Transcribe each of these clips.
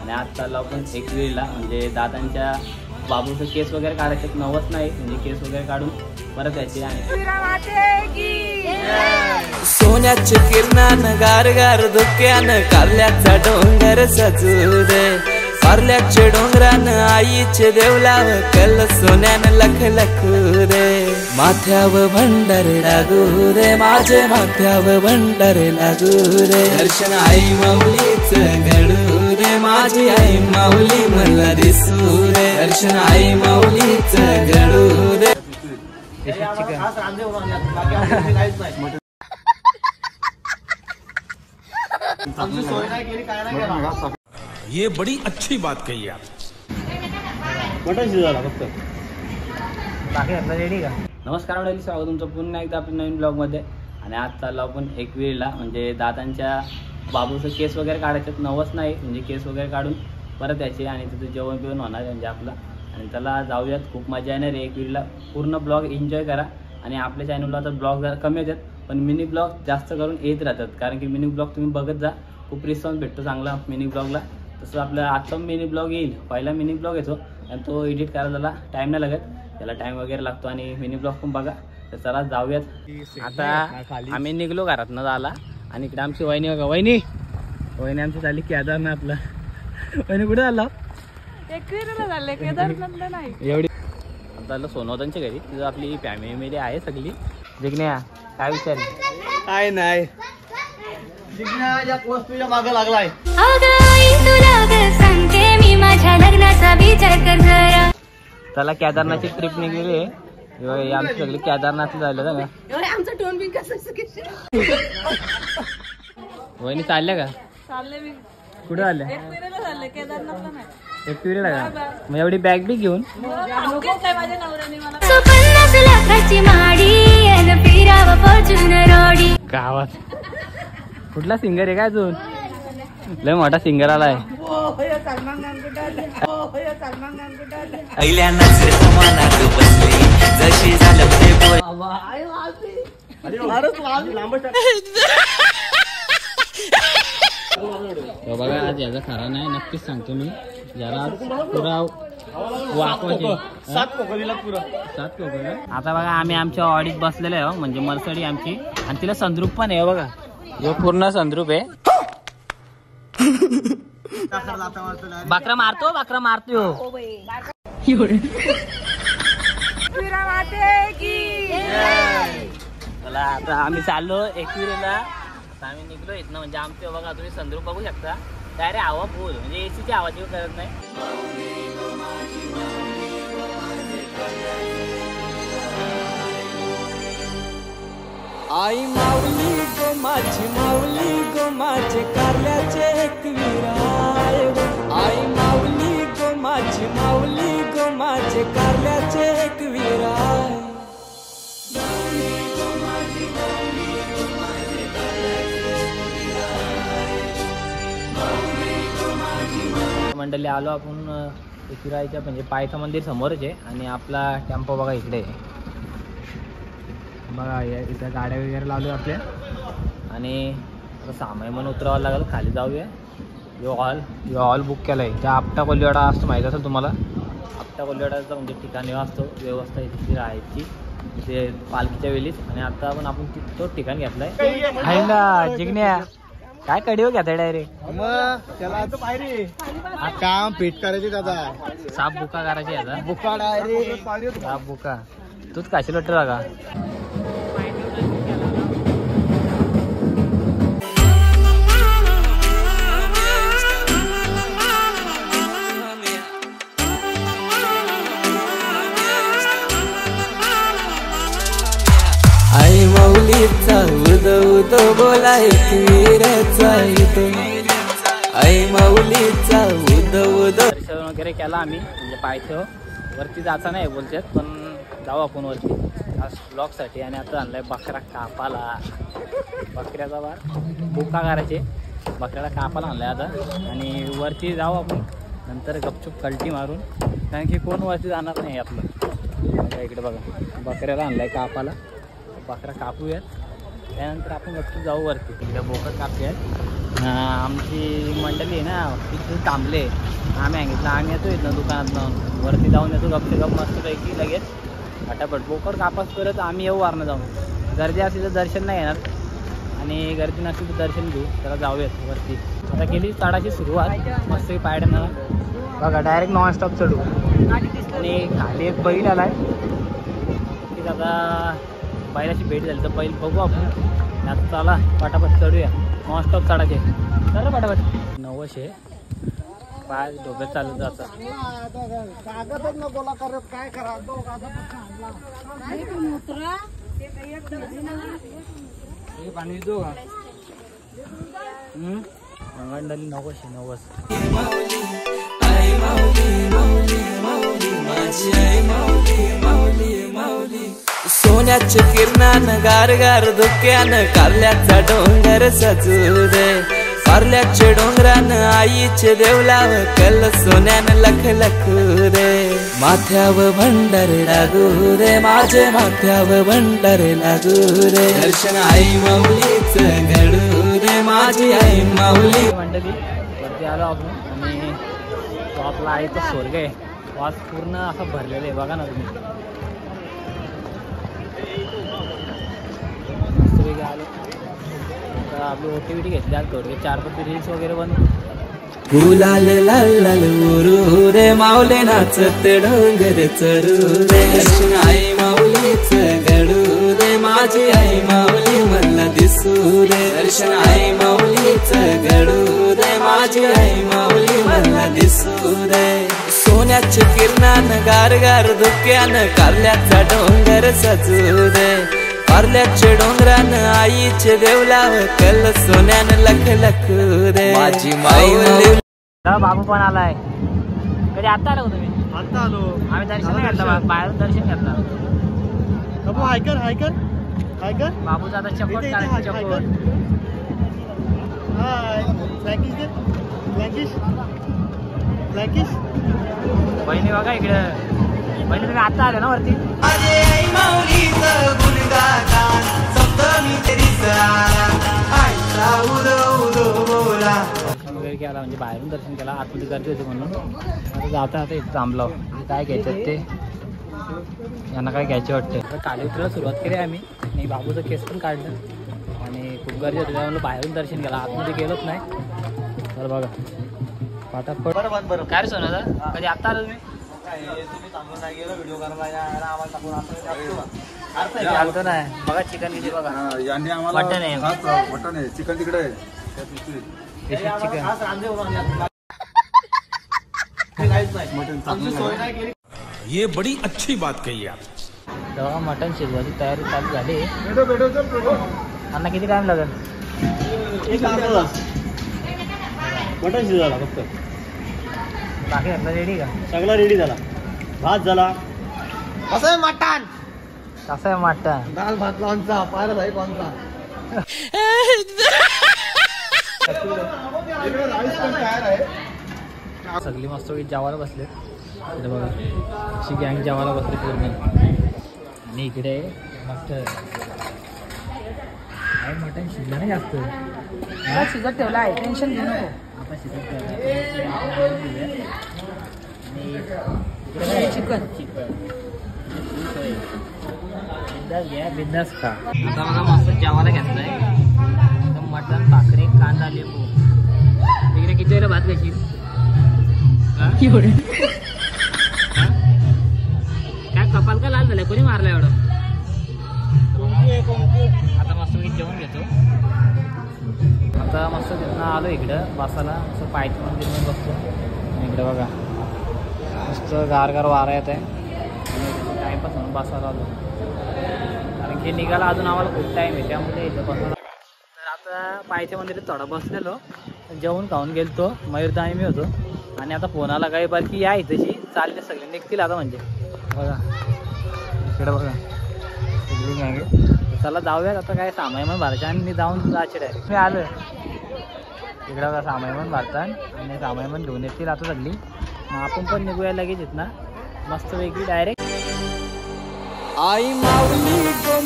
आणि आज चाललो आपण एकविरीला, म्हणजे दादांच्या बाबूचं केस वगैरे काढायचे, नवस नाही म्हणजे केस वगैरे काढून परत यायचे. आणि सोन्याचे किरणानं गार गार धुक्यानं कारल्याचा डोंगर सजू दे, कारल्याचे डोंगरानं आईचे देवलाव कल सोन्यानं लख लखू दे, माथ्यावर भंडारे लागू दे, माझे माथ्यावर भंडारे लागू दे, दर्शन आई माऊलीच घडू दे, माझी आई माऊली मला दिसू दे, दर्शन आई माऊलीच घडू दे. ये बड़ी अच्छी बात कही आप. रेडी का? नमस्कार मंडळी, स्वागत तुमचं पुन्हा एकदा आपल्या नवीन ब्लॉगमध्ये. आणि आज चाललो आपण एकविरीला, म्हणजे दादांच्या बाबूचं केस वगैरे काढायचे, नवस नाही म्हणजे केस वगैरे काढून परत यायचे. आणि तिथे जेवण बिवण होणार म्हणजे आपलं, आणि त्याला जाऊयात. खूप मजा येणार आहे एकविरीला. पूर्ण ब्लॉग एन्जॉय करा. आणि आपल्या चॅनलला तर ब्लॉग जरा कमी येतात, पण मिनी ब्लॉग जास्त करून येत राहतात, कारण की मिनी ब्लॉग तुम्ही बघत जा, खूप रिस्पॉन्स भेटतो चांगला मिनी ब्लॉगला. तसं आपला आजचा मिनी ब्लॉग येईल, पहिला मिनी ब्लॉग येतो आणि तो एडिट करायला त्याला टाईम नाही लागत, त्याला टाईम वगैरे लागतो. आणि मिनी ब्लॉग पण बघा. तर चला जाऊयात. आता आम्ही निघलो घरातनं झाला, आणि इकडे आमची वहिनी बघा. वहिनी आमची झाली केदारनाथला. वहिनी कुठे झाला? केदारनाथला नाही, एवढी चाललं सोनवतांच्या घरी. तिथं आपली फॅमिली आहे सगळी. जिग्न्या काय विचार? काय नाही, जिग्न्या या वस्तूच्या मागे लागलाय. त्याला केदारनाथची ट्रिप निघलेली आहे. आमची सगळी केदारनाथ झालं ना. वहिनी चालल्या का? चालले मी. कुठे चालल्या? चालले केदारनाथला नाही. एकविरीला का? मग एवढी बॅग बी घेऊन माझ्या नवऱ्याने मला गावात कुठला सिंगर आहे काय अजून? लय मोठा सिंगर आलाय. पहिल्या नजरेत मनात बसली जशी झालं ते बोल. बघा आज याचा खरा नाही, नक्कीच सांगतो मी. जरा पुरा वाकवायचे 7 कोकणीला. आता बघा आम्ही आमच्या ऑडीत बसलेलो आहे, म्हणजे मर्सडी आमची, आणि तिला संद्रूप पण आहे बघा. हे पूर्ण संद्रूप आहे. बकरा मारतो चला आता आम्ही चाललो एकविरीला. आम्ही निघलो इथनं, म्हणजे आमचे बघा तुम्ही संद्रूप बघू शकता. डायरेक्ट हवा फुल, म्हणजे एसीची आवाज करत नाही. आई माऊली गो माझी माऊली गो माझे कारल्याचे एकवीर आहे. आई माऊली गो माझी माऊली गो माझे कारल्याचे एकवीर आहे. मंडळी आलो आपण एकविराच्या, म्हणजे पायथा मंदिर समोरच आहे. आणि आपला टेम्पो बघा इकडे आहे बघा. इथं गाड्या वगैरे लावल्या आपल्या, आणि सामान म्हणून उतरावं लागेल. खाली जाऊया. यो हॉल बुक केला आहे. त्या आपटा कोल्हेवाडा असतो, माहीत असेल तुम्हाला. आपटा कोल्हेवाडाचा म्हणजे ठिकाणी असतो, व्यवस्था इथे राहायची ते पालखीच्या वेळीच. आणि आता आपण तो ठिकाण घेतलाय. आहे ना जिग्न्या? काय कडीवर घेताय डायरेक्ट? मग त्याला काम फिट करायचे दादा. साप बुका करायचे याचा. बुका डायरेक्ट साप बुका तूच काशील वाटतं बघा. आई माऊलीचा उद बोला एकवीराचा इथे. आई माऊलीचा उद दर्शन वगैरे केला आम्ही, म्हणजे पायथ्यावर वरती जायचं नाही बोलतात, पण जाऊ आपण वरती ब्लॉगसाठी. आणि आता आणलाय बकरा कापाला. बकऱ्याचा बार बुका करायचे, बकऱ्याला कापाला आणलाय आता. आणि वरती जाऊ आपण नंतर गपचूप कल्टी मारून, कारण की कोण वरती जाणार नाही आपलं. इकडे बघा बकऱ्याला आणलाय कापाला. बकरा कापूयात त्यानंतर आपण वरती जाऊ वरती. तिकडे बोकड कापले आहेत. आमची मंडळी आहे ना तिथे थांबले. आम्ही सांगितलं आम्ही येतो इथनं दुकानातनं वरती जाऊन येतो गपचे गप मस्तपैकी लगेच फटाफट बोकड कापास करत आम्ही येऊ वारणं जाऊन. गर्दी असली तर दर्शन नाही येणार आणि गर्दी नसली तर दर्शन घेऊ. त्याला जाऊयात वरती. आता केली चढाची सुरुवात मस्त पायड्यानं बघा डायरेक्ट नॉनस्टॉप चढू. आणि खाली एक बैल आला आहे की आता बैलाची भेट झाली तर बैल बघू आपण. आता चला पटापट चढूया नॉनस्टॉप चढायचे. चला पटापट. 900 पाय डोक्यात चालत जातात. पाणी देतो का मंगंडली 990. सोन्याच्या किरणानं गारगार धुक्यानं कारल्याचा डोंगर सजू दे. कारल्याच्या डोंगरानं आईचे देवलाव कल सोन्यानं लख लखू दे. माथ्यावर भंडारे लागू रे माझे माथ्यावर भंडारे लागू रे. दर्शन आई माऊलीच घडू रे माझी आई माऊली. मंडळी वरती आलो आपण आणि तो आपला आईचा स्वर्ग आहे. वास पूर्ण असा भरलेला आहे बघा ना तुम्ही. मस्तपैकी आलो तर आपली ओटीविटी घेतली आज थोडे 4-5 रील्स वगैरे बनवू. गुलाल लाल लाल उरू रे माऊले नाचत डोंगर चढू रे. दर्शन आई माऊलीच घडू रे माझी आई माऊली मला दिसू रे. दर्शन आई माऊलीच घडू रे माझी आई माऊली मला दिसू रे. सोन्याच्या किरणानं गारगार धुक्यानं कारल्याचा डोंगर सजू दे. कारल्याच्या डोंगरानं आईचे देवलाव कल सोन्यानं लख लखू दे. माझी माऊली. बाबू पण आलाय. कधी आता आलो तुम्ही? आता आलो आम्ही दर्शन नाही घेतलं बाहेरून दर्शन घेतलं. हायकर हायकर हायकर बाबूचा आता चकोट काढायचं चकोट. हाय फ्लँकिश दे फ्लँकिश फ्लँकिश. बहिणी बघा इकडं. बहिणी तुम्ही आता आले ना वरती. दर्शन वगैरे केला म्हणजे बाहेरून दर्शन केला. आतमध्ये गर्दी होती म्हणून आता जाता आता इथं थांबलो. काय घ्यायचं ते यांना काय घ्यायचे वाटते. तर काली उतरायला सुरुवात केली आम्ही आणि बाबूचं केस पण काढलं आणि खूप गर्दी होती त्यामुळे बाहेरून दर्शन केलं. आतमध्ये गेलोच नाही. तर बघा फटाफट. बरोबर काय रे सोनं कधी आता आलं तुम्ही? तुम्ही सांगून नाही गेलो व्हिडिओ करायला आम्हाला टाकून चालतो नाही. बघा चिकन किती बघा. मटन आहे. मटन आहे चिकन तिकडे आहे. चिकन आमची सोय नाही केली. ये बड़ी अच्छी बात कही आप. तेव्हा मटन शिजवायची तयारी चालू झाली. भेटो भेटो चल भेटो. त्यांना किती टाइम लागेल? एक अर्धा तास मटन शिजवायला फक्त. बाकी सगळं रेडी का? सगळा रेडी झाला. भात झाला. कसं आहे मटण? कसं आहे मटन? दाल भात कोणचा पाहिलं आहे कोणचा. सगळी मस्त जेवायला बसले. इकडे बघा अशी गँग जेवायला बसली पूर्ण. आणि इकडे मस्त काय मटन शिजलं नाही जास्त. शिजत ठेवला आहे टेन्शन घेऊ नको. आता शिजत ठेवलं. आणि चिकन बिंदास घ्या बिंदास खा. आता बघा मस्त जेवायला घेतलंय. एकदम मटन भाकरी कांदा लिंबू. तिकडे किती वेळेला भात घेशील? काय कपाल का लाल झालंय? कोणी मारलं एवढं? आता मस्त मी जेवण घेतो. आता मस्त तिथनं आलो इकडं बसायला. असं पायथ्या मंदिर बसतो. इकडे बघा मस्त गारगार वारा येत आहे. टाइमपास म्हणून बसायला आलो कारण की निघाला अजून आम्हाला खूप टाईम आहे त्यामुळे इथं बसायला. तर आता पायथ्या मंदिरात थोडा बसलेलो. जेवण खाऊन गेलतो. मयूर आणि मी होतो. आणि आता फोन आला काही बाकी या इथेशी चालले सगळे निघतील आता म्हणजे बघा इकडे बघा सगळी मागे. चला जाऊयात आता. काय सामाई पण भरायचं आणि मी जाऊन जायचे डायरेक्ट. मी आलो इकडे बघा सामाई पण भरतात आणि सामाई पण घेऊन येतील आता सगळी. मग आपण पण निघूया लगेच इथं ना मस्त वेगळी डायरेक्ट. आई माऊली गो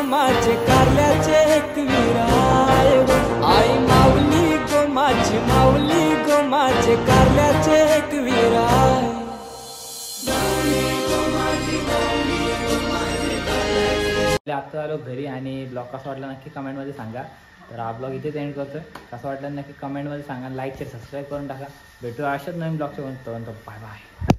माझी कारल्याचे एक विराय आई माऊली गो माझी कारल्याचे एक विराय आता आलो घरी आणि ब्लॉग कसा वाटला नक्की कमेंटमध्ये सांगा. तर हा ब्लॉग इथेच एंड करतोय. कसा वाटला नक्की कमेंटमध्ये सांगा. लाईक शेअर सबस्क्राईब करून टाका. भेटूया अशाच नवीन ब्लॉगच्या पर्यंत. Bye bye.